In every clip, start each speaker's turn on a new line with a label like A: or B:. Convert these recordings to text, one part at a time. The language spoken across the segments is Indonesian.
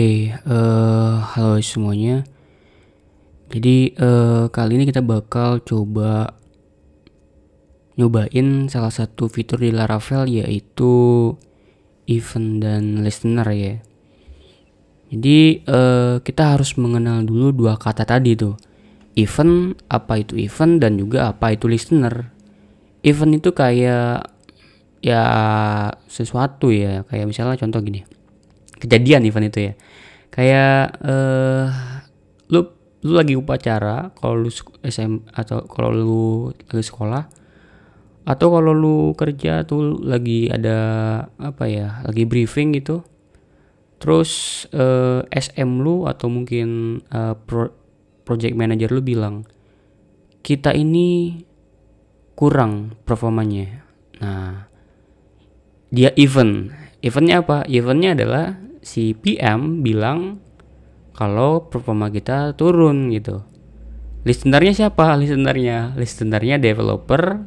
A: Halo semuanya. Jadi kali ini kita bakal coba nyobain salah satu fitur di Laravel, yaitu event dan listener ya. Jadi kita harus mengenal dulu dua kata tadi tuh. Event, apa itu event, dan juga apa itu listener. Event itu kayak ya sesuatu ya, kayak misalnya contoh gini. Kejadian event itu ya. Kayak lu lagi upacara kalau lu SM atau kalau lu lagi sekolah, atau kalau lu kerja tuh lagi ada lagi briefing gitu. Terus SM lu atau mungkin project manager lu bilang kita ini kurang performanya. Nah, dia eventnya apa? Eventnya adalah si PM bilang kalau performa kita turun gitu. Listenernya siapa? Listenernya developer,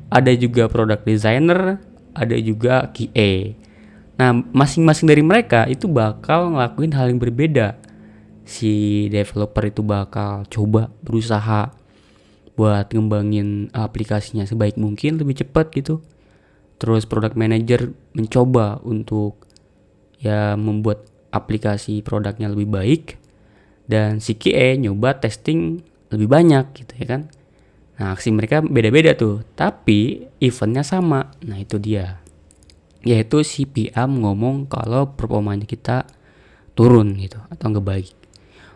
A: ada juga product designer, ada juga QA. Nah, masing-masing dari mereka itu bakal ngelakuin hal yang berbeda. Si developer itu bakal coba berusaha buat ngembangin aplikasinya sebaik mungkin, lebih cepat gitu. Terus product manager mencoba untuk ya membuat aplikasi produknya lebih baik, dan si QA nyoba testing lebih banyak gitu ya kan. Nah, aksi mereka beda-beda tuh, tapi eventnya sama. Nah, itu dia, yaitu si PM ngomong kalau performanya kita turun gitu atau nggak baik.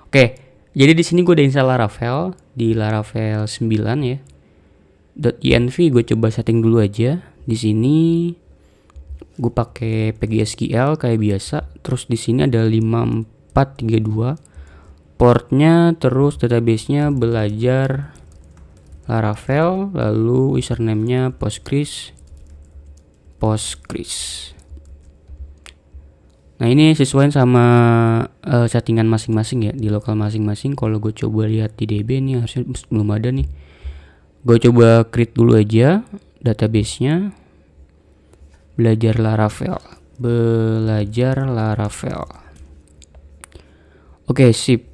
A: Oke, jadi di sini gue udah install Laravel di Laravel 9 ya. .env gue coba setting dulu aja. Di sini gue pakai PGSQL kayak biasa. Terus di sini ada 5432 portnya, terus database-nya belajar Laravel, lalu username-nya Postgres. Nah, ini sesuai sama settingan masing-masing ya, di lokal masing-masing. Kalau gue coba lihat di DB nih harusnya belum ada nih. Gue coba create dulu aja database-nya. Belajar Laravel. Oke, sip.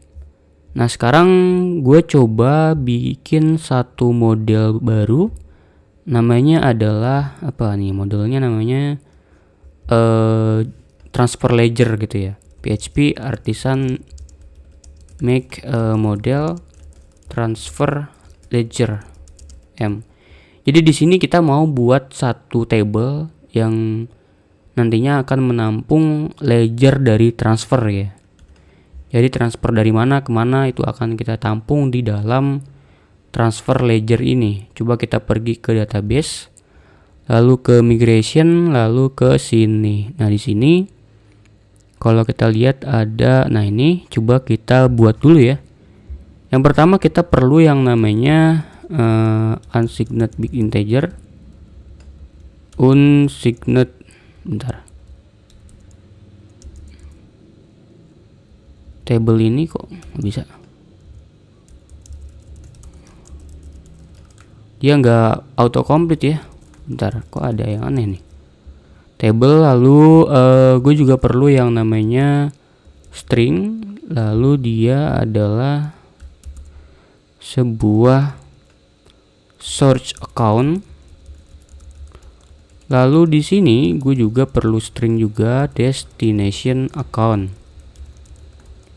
A: Nah, sekarang gue coba bikin satu model baru. Namanya adalah apa nih? Modelnya namanya transfer ledger gitu ya. PHP artisan make model transfer ledger M. Jadi di sini kita mau buat satu table yang nantinya akan menampung ledger dari transfer ya. Jadi transfer dari mana ke mana itu akan kita tampung di dalam transfer ledger ini. Coba kita pergi ke database, lalu ke migration, lalu ke sini. Nah, di sini kalau kita lihat ada, nah ini coba kita buat dulu ya. Yang pertama kita perlu yang namanya unsigned big integer. Table ini kok bisa, dia nggak autocomplete ya. Bentar, kok ada yang aneh nih. Table, lalu gue juga perlu yang namanya string, lalu dia adalah sebuah source account. Lalu di sini gue juga perlu string juga destination account.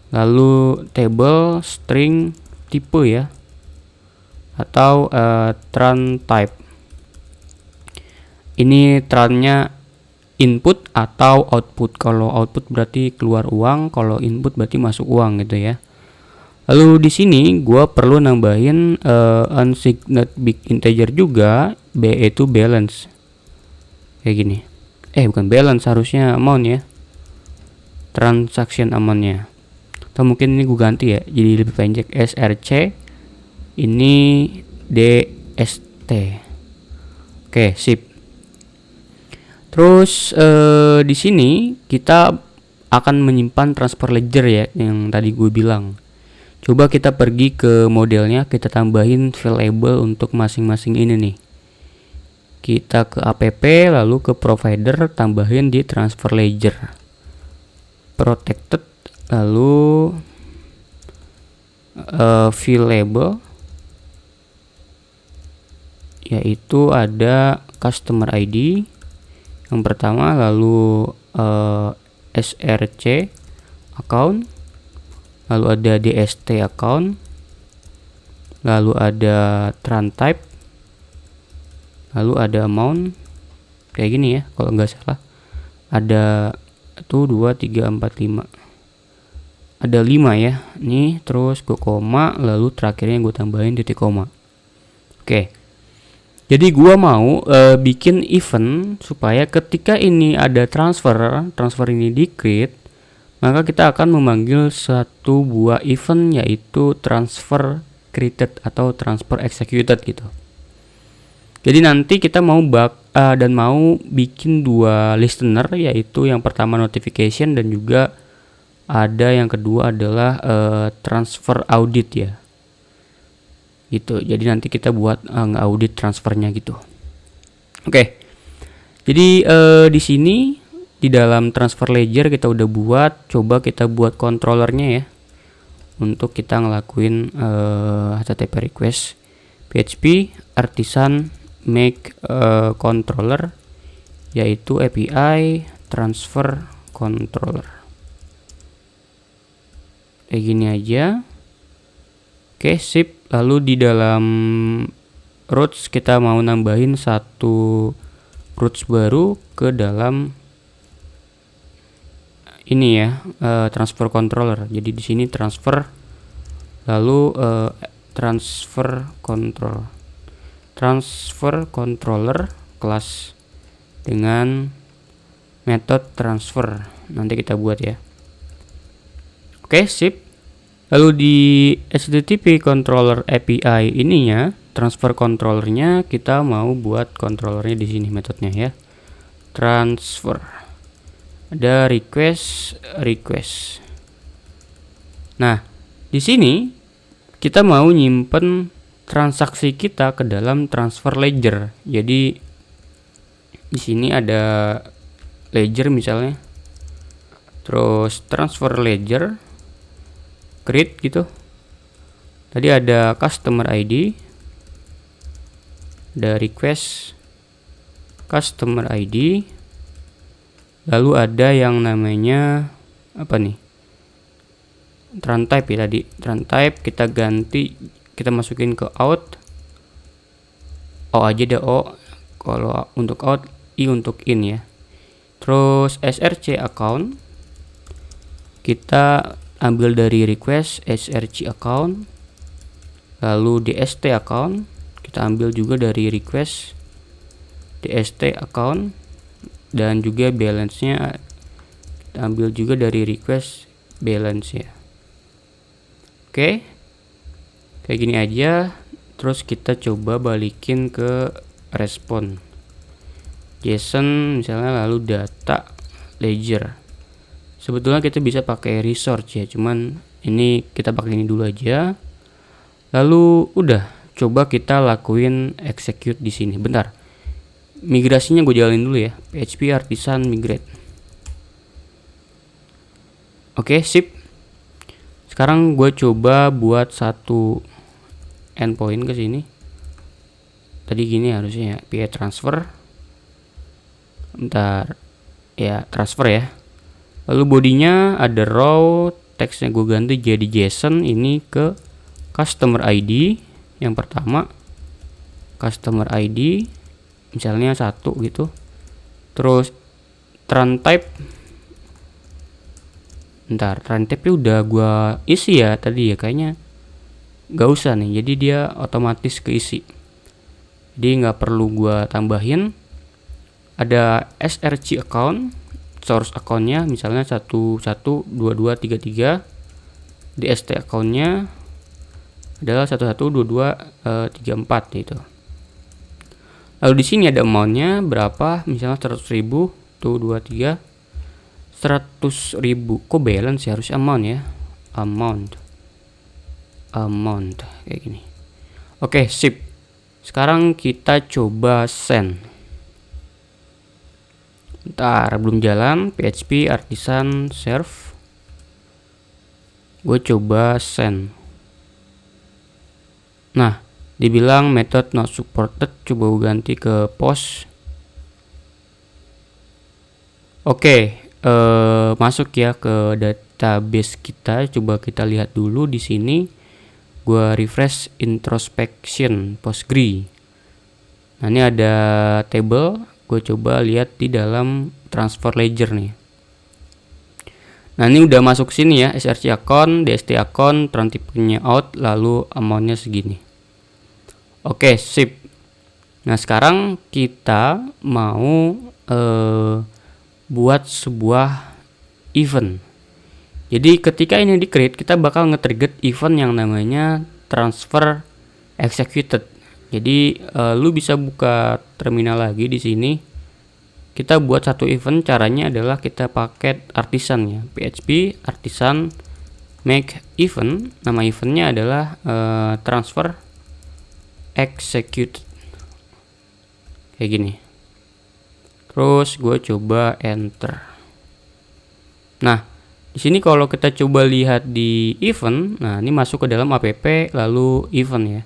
A: Lalu table string tipe ya, atau tran type. Ini trannya input atau output. Kalau output berarti keluar uang, kalau input berarti masuk uang gitu ya. Lalu di sini gue perlu nambahin unsigned big integer juga, yaitu balance. Kayak gini. Bukan balance, harusnya amount ya. Transaction amount-nya. Atau mungkin ini gue ganti ya, jadi lebih pendek, SRC ini DST. Oke, sip. Terus di sini kita akan menyimpan transfer ledger ya, yang tadi gue bilang. Coba kita pergi ke modelnya, kita tambahin variable untuk masing-masing ini nih. Kita ke app, lalu ke provider, tambahin di transfer ledger. Protected Lalu field label, yaitu ada customer ID yang pertama, lalu SRC account, lalu ada DST account, lalu ada tran type, lalu ada amount kayak gini ya kalau nggak salah. Ada 1, 2, 3, 4, 5, ada 5 ya nih. Terus gue koma, lalu terakhirnya gue tambahin titik koma. Oke, jadi gue mau bikin event supaya ketika ini ada transfer ini di create, maka kita akan memanggil satu buah event, yaitu transfer created atau transfer executed gitu. Jadi nanti kita mau mau bikin dua listener, yaitu yang pertama notification dan juga ada yang kedua adalah transfer audit ya. Gitu. Jadi nanti kita buat nge-audit transfernya gitu. Oke. Jadi di sini di dalam transfer ledger kita udah buat, coba kita buat controllernya ya. Untuk kita ngelakuin HTTP request, PHP artisan make controller, yaitu API transfer controller. Kayak gini aja. Oke, sip. Lalu di dalam routes kita mau nambahin satu routes baru ke dalam ini ya, transfer controller. Jadi di sini transfer, lalu transfer controller kelas dengan metode transfer. Nanti kita buat ya. Oke, sip. Lalu di HTTP controller API ininya, transfer controllernya kita mau buat controllernya di sini metodenya ya. Transfer. Ada request. Nah, di sini kita mau nyimpen transaksi kita ke dalam transfer ledger. Jadi di sini ada ledger misalnya. Terus transfer ledger create gitu. Tadi ada customer ID, ada request customer ID, lalu ada yang namanya apa nih, tran type ya. Tadi tran type kita ganti, kita masukin ke out, O aja deh, O kalau untuk out, I untuk in ya. Terus SRC account kita ambil dari request SRC account, lalu DST account kita ambil juga dari request DST account, dan juga balance-nya kita ambil juga dari request balance ya. Oke, kayak gini aja. Terus kita coba balikin ke respon JSON misalnya, lalu data ledger. Sebetulnya kita bisa pakai resource ya, cuman ini kita pakai ini dulu aja. Lalu udah, coba kita lakuin execute di sini. Bentar, migrasinya gue jalanin dulu ya. PHP artisan migrate. Oke, sip. Sekarang gue coba buat satu endpoint ke sini. Tadi gini harusnya ya, PHP transfer. Bentar, ya transfer ya. Lalu bodinya ada raw, teksnya gue ganti jadi JSON ini ke customer ID yang pertama, customer ID misalnya 1 gitu. Terus tran type, bentar, tran type udah gue isi ya tadi ya, kayaknya gak usah nih, jadi dia otomatis keisi, jadi nggak perlu gue tambahin. Ada SRC account, source accountnya misalnya 112233, DST accountnya adalah 112234 gitu. Lalu di sini ada amountnya berapa, misalnya 100.000 tuh 23 100.000. Kok balance ya, harus amount ya, amount kayak gini. Oke, sip. Sekarang kita coba send. Bentar, belum jalan. PHP artisan serve. Gue coba send. Nah, dibilang method not supported, coba gue ganti ke post. Oke, masuk ya ke database kita. Coba kita lihat dulu di sini. Gue refresh introspection Postgre. Nah, ini ada table. Gue coba lihat di dalam transfer ledger nih. Nah, ini udah masuk sini ya, SRC account, DST account, transfernya out, lalu amountnya segini. Oke, sip. Nah, sekarang kita mau buat sebuah event. Jadi ketika ini di create, kita bakal nge-trigger event yang namanya transfer executed. Jadi lu bisa buka terminal lagi di sini. Kita buat satu event, caranya adalah kita pakai artisan ya, PHP artisan make event. Nama eventnya adalah transfer execute, kayak gini. Terus gue coba enter. Nah, di sini kalau kita coba lihat di event, nah ini masuk ke dalam app lalu event ya.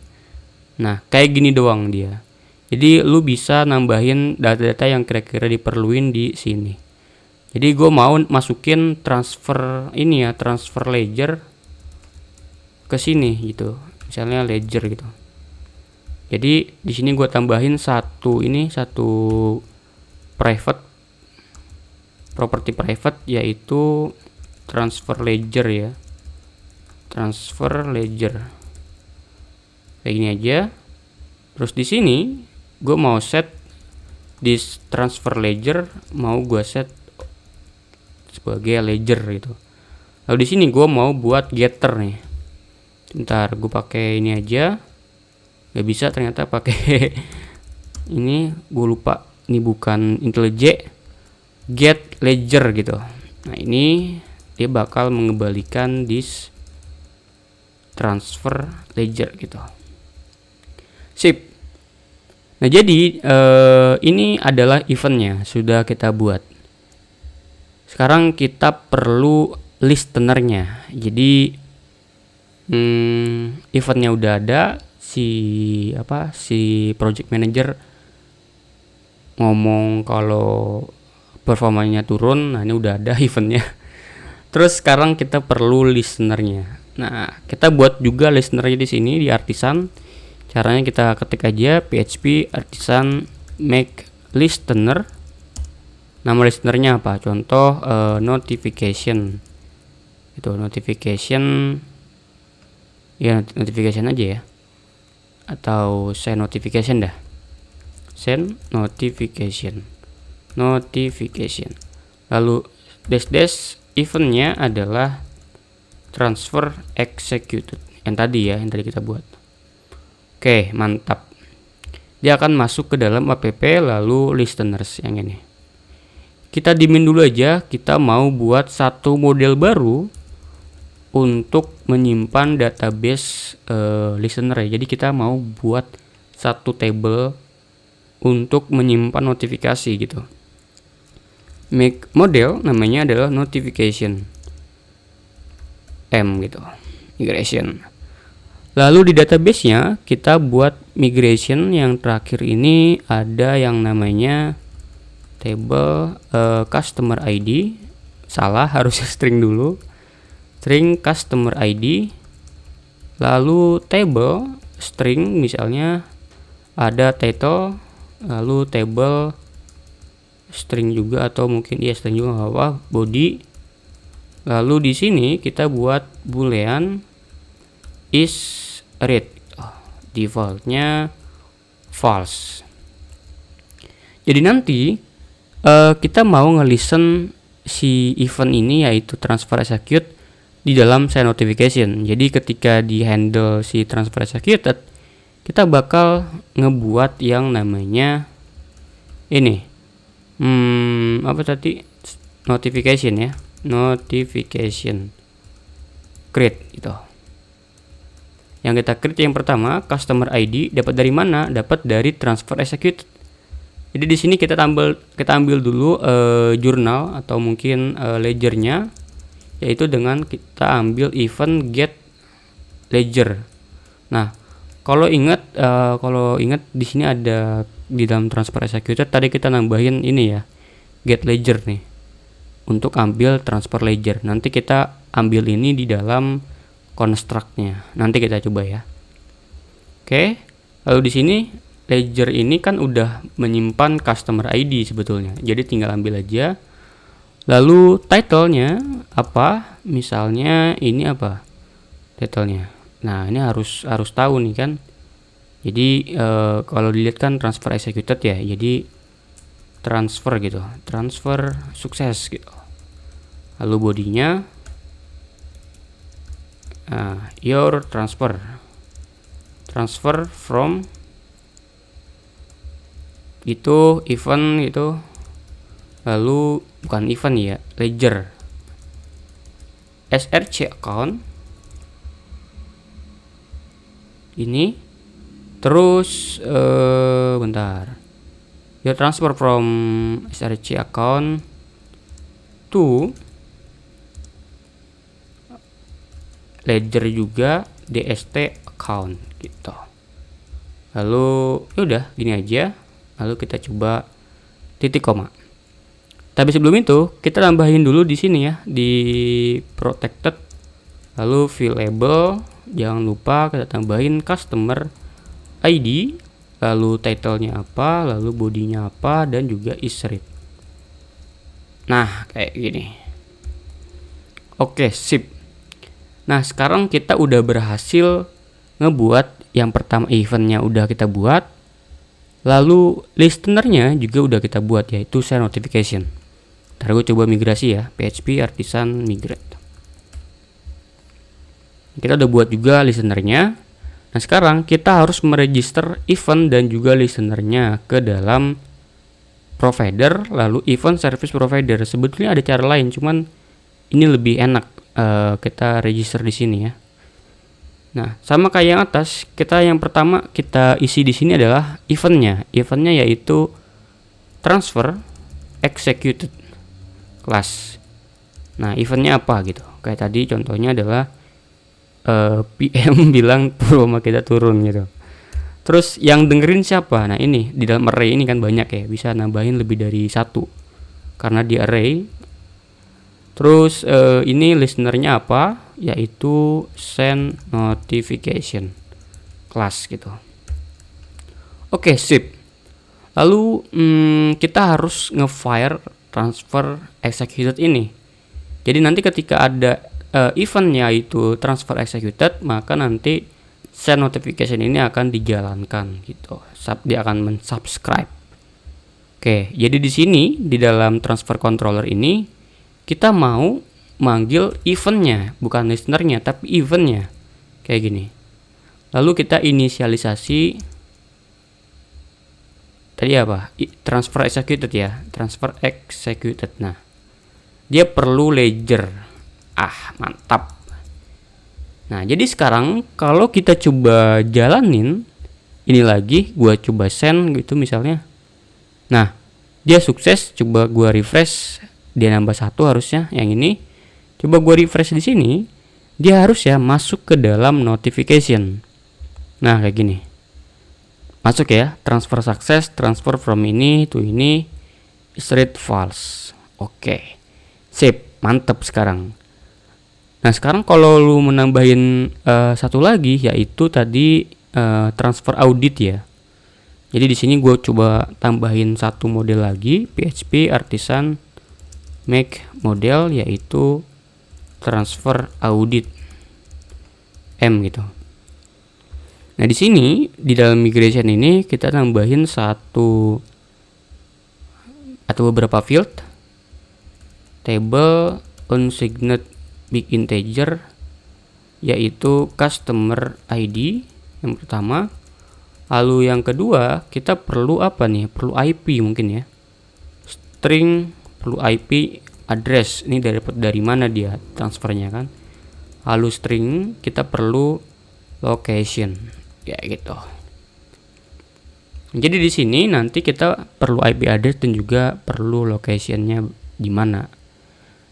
A: Nah, kayak gini doang dia. Jadi lu bisa nambahin data-data yang kira-kira diperluin di sini. Jadi gue mau masukin transfer ini ya, transfer ledger ke sini gitu. Misalnya ledger gitu. Jadi di sini gue tambahin satu private property private, yaitu transfer ledger ya. Transfer ledger. Kayak gini aja. Terus di sini gue mau set this transfer ledger, mau gue set sebagai ledger gitu. Lalu di sini gue mau buat getter nih. Bentar, gue pakai ini aja. Gak bisa ternyata pakai ini, gue lupa. Ini bukan IntelliJ, get ledger gitu. Nah, ini dia bakal mengembalikan this transfer ledger gitu. Sip. Nah, jadi ini adalah eventnya sudah kita buat. Sekarang kita perlu listenernya. Jadi eventnya udah ada, si project manager ngomong kalau performanya turun. Nah, ini udah ada eventnya. Terus sekarang kita perlu listenernya. Nah, kita buat juga listenernya di sini di artisan. Caranya kita ketik aja PHP artisan make listener. Nama listenernya apa? Contoh notification. Itu notification. Ya, notification aja ya. Atau send notification dah. Send notification. Lalu dash eventnya adalah transfer executed. Yang tadi kita buat. Oke, mantap. Dia akan masuk ke dalam app lalu listeners yang ini. Kita dimin dulu aja, kita mau buat satu model baru untuk menyimpan database listener ya. Jadi kita mau buat satu table untuk menyimpan notifikasi gitu. Make model namanya adalah notification M gitu. Migration. Lalu di database-nya kita buat migration. Yang terakhir ini ada yang namanya table customer ID. Salah, harusnya string dulu. String customer ID. Lalu table string, misalnya ada title, lalu table string juga, atau mungkin string juga nggak apa, body. Lalu di sini kita buat boolean is read, defaultnya false. Jadi nanti kita mau nge-listen si event ini, yaitu transfer execute, di dalam send notification. Jadi ketika di handle si transfer executed, kita bakal ngebuat yang namanya ini notification ya, notification create gitu. Yang kita create yang pertama customer ID, dapat dari mana? Dapat dari transfer execute. Jadi di sini kita ambil dulu jurnal atau mungkin ledgernya. yaitu dengan kita ambil event get ledger. Nah, kalau ingat di sini ada di dalam transfer executed tadi kita nambahin ini ya, get ledger nih untuk ambil transfer ledger. Nanti kita ambil ini di dalam construct-nya. Nanti kita coba ya. Oke. Lalu di sini ledger ini kan udah menyimpan customer ID sebetulnya. Jadi tinggal ambil aja. Lalu title-nya apa? Misalnya ini apa? Title-nya. Nah, ini harus tahu nih kan. Jadi kalau dilihat kan transfer executed ya. Jadi transfer gitu. Transfer sukses gitu. Lalu bodinya your transfer from itu event gitu. Lalu bukan event ya, ledger SRC account ini. Terus bentar, your transfer from SRC account to ledger juga DST account gitu. Lalu udah gini aja. Lalu kita coba titik koma. Tapi sebelum itu kita tambahin dulu di sini ya, di protected. Lalu field label, jangan lupa kita tambahin customer ID, lalu title-nya apa, lalu bodinya apa, dan juga is read. Nah, kayak gini. Oke, sip. Nah, sekarang kita udah berhasil ngebuat yang pertama, eventnya udah kita buat. Lalu listenernya juga udah kita buat, yaitu send notification. Ntar gue coba migrasi ya, PHP artisan migrate. Kita udah buat juga listenernya. Nah, sekarang kita harus meregister event dan juga listenernya ke dalam provider, lalu event service provider. Sebetulnya ada cara lain, cuman ini lebih enak kita register di sini ya. Nah, sama kayak yang atas, yang pertama kita isi di sini adalah eventnya. Eventnya yaitu transfer executed class. Nah, eventnya apa gitu? Kayak tadi contohnya adalah PM bilang performa kita turun gitu. Terus yang dengerin siapa? Nah, ini di dalam array ini kan banyak ya, bisa nambahin lebih dari satu karena di array. Terus ini listenernya apa? Yaitu send notification class gitu. Oke, sip. Lalu kita harus nge-fire transfer executed ini. Jadi nanti ketika ada eventnya itu transfer executed, maka nanti send notification ini akan dijalankan gitu. Dia akan mensubscribe. Oke, jadi di sini di dalam transfer controller ini kita mau manggil eventnya, bukan listenernya, tapi eventnya kayak gini. Lalu kita inisialisasi tadi apa? Transfer executed ya, transfer executed. Nah, dia perlu ledger. Mantap. Nah, jadi sekarang kalau kita coba jalanin ini lagi, gua coba send gitu misalnya. Nah, dia sukses. Coba gua refresh, dia nambah satu harusnya yang ini. Coba gua refresh di sini, dia harus ya masuk ke dalam notification. Nah, kayak gini. Masuk ya, transfer success, transfer from ini to ini, is read false. Oke. Sip, mantep sekarang. Nah, sekarang kalau lu menambahin satu lagi, yaitu tadi transfer audit ya. Jadi di sini gue coba tambahin satu model lagi, PHP artisan make model, yaitu transfer audit M gitu. Nah, di sini di dalam migration ini kita tambahin satu atau beberapa field, table unsigned big integer, yaitu customer ID yang pertama. Lalu yang kedua kita perlu apa nih? Perlu IP mungkin ya. String perlu IP address. Ini dari mana dia transfernya kan? Lalu string kita perlu location ya gitu. Jadi di sini nanti kita perlu IP address dan juga perlu locationnya di mana.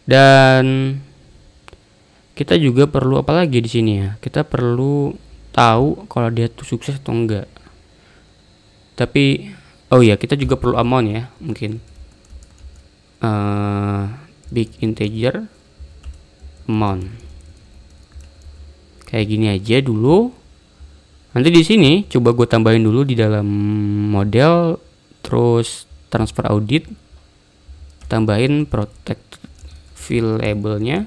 A: Dan kita juga perlu apa lagi di sini ya? Kita perlu tahu kalau dia tuh sukses atau enggak. Tapi oh ya, kita juga perlu amount ya, mungkin big integer amount. Kayak gini aja dulu. Nanti di sini coba gue tambahin dulu di dalam model, terus transfer audit, tambahin protect field labelnya,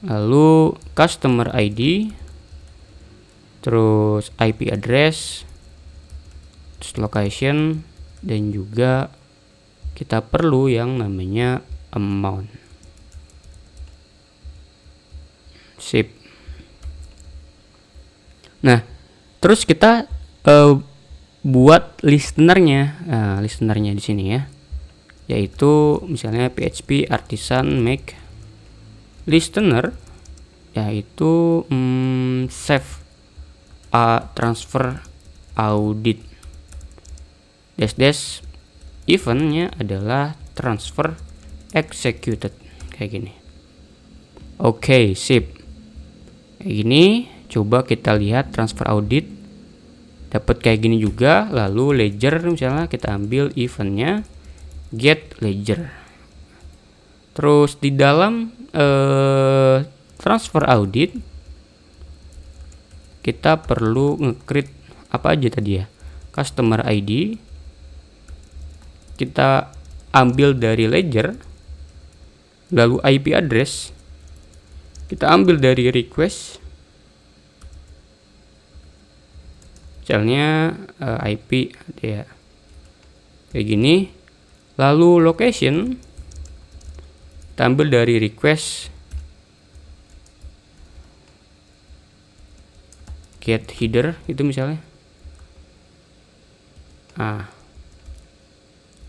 A: lalu customer ID, terus IP address, terus location, dan juga kita perlu yang namanya amount. Sip. Nah, terus kita buat listenernya. Nah, listenernya di sini ya, yaitu misalnya PHP artisan make listener, yaitu save transfer audit dash eventnya adalah transfer executed, kayak gini. Oke, sip. Kayak gini. Coba kita lihat transfer audit dapat kayak gini juga. Lalu ledger misalnya kita ambil eventnya get ledger. Terus di dalam transfer audit kita perlu nge-create apa aja tadi ya, customer ID kita ambil dari ledger, lalu IP address kita ambil dari request, misalnya IP ya kayak gini, lalu location kita ambil dari request get header itu misalnya.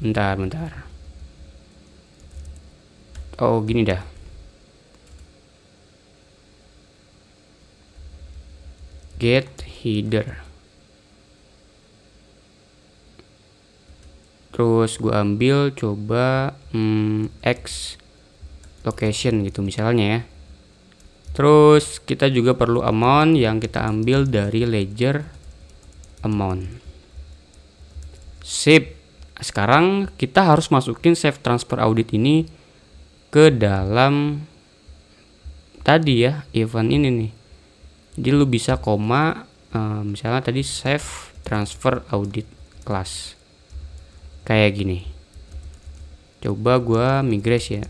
A: Bentar. Oh gini dah. Get header. Terus gue ambil coba X location gitu misalnya ya. Terus kita juga perlu amount yang kita ambil dari ledger amount. Sip. Sekarang kita harus masukin save transfer audit ini ke dalam tadi ya, event ini nih. Jadi lu bisa koma misalnya tadi save transfer audit class kayak gini. Coba gua migrate ya.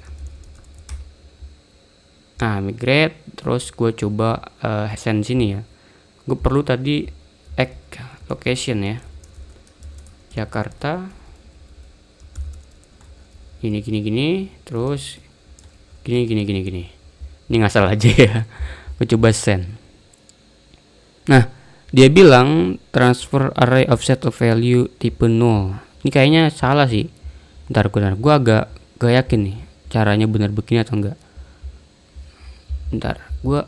A: Migrate, terus gue coba send sini ya. Gue perlu tadi X location ya, Jakarta. Gini, terus gini. Ini ngasal aja ya. Gue coba send. Nah, dia bilang transfer array offset of value tipe 0. Ini kayaknya salah sih. Bentar, gue agak gak yakin nih caranya benar begini atau enggak. Bentar, gue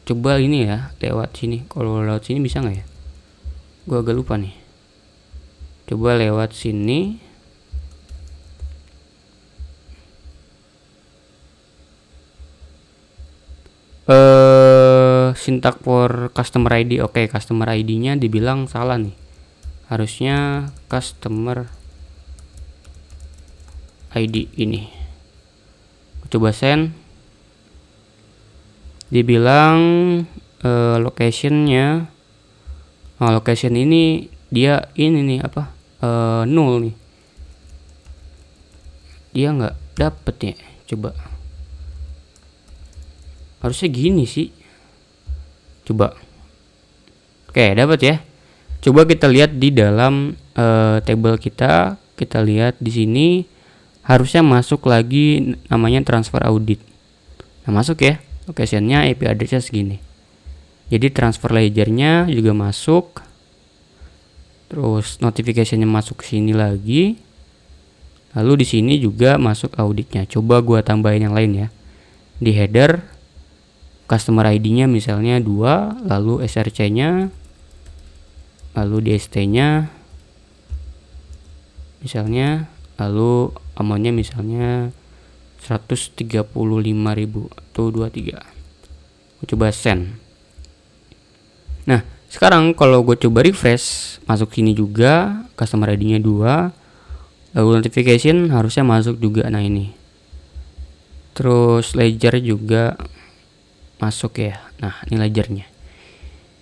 A: coba ini ya, lewat sini. Kalau lewat sini bisa nggak ya? Gue agak lupa nih. Coba lewat sini. Syntax for customer ID. Oke, customer ID-nya dibilang salah nih. Harusnya customer ID ini. Coba send. Dibilang locationnya, location ini dia ini nih apa, 0 nih. Dia nggak dapet ya. Coba. Harusnya gini sih. Coba. Oke, dapat ya. Coba kita lihat di dalam table kita. Kita lihat di sini harusnya masuk lagi namanya transfer audit. Nah, masuk ya. Locationnya IP addressnya segini. Jadi transfer ledgernya juga masuk. Terus notificationnya masuk ke sini lagi. Lalu di sini juga masuk auditnya. Coba gua tambahin yang lain ya. Di header customer ID-nya misalnya 2, lalu SRC-nya, lalu DST-nya misalnya, lalu amount-nya misalnya 135.000 atau 23. Gue coba send. Nah sekarang kalau gue coba refresh, masuk sini juga, customer ID-nya 2, lalu notification harusnya masuk juga. Nah ini, terus ledger juga masuk ya. Nah ini ledgernya.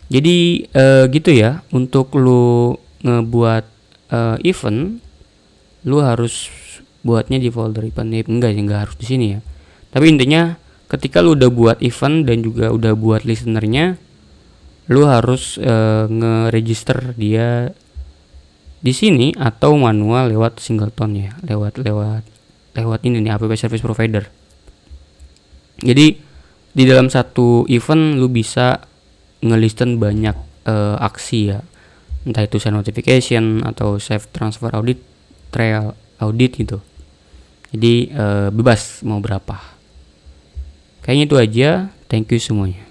A: Jadi gitu ya, untuk lu ngebuat event, lu harus buatnya di folder event. Enggak harus di sini ya. Tapi intinya ketika lu udah buat event dan juga udah buat listenernya, lu harus nge-register dia di sini atau manual lewat singleton ya, lewat ini nih, app service provider. Jadi di dalam satu event lu bisa ngelisten banyak aksi ya, entah itu send notification atau save transfer audit, trail audit gitu. Jadi bebas mau berapa. Kayaknya itu aja. Thank you semuanya.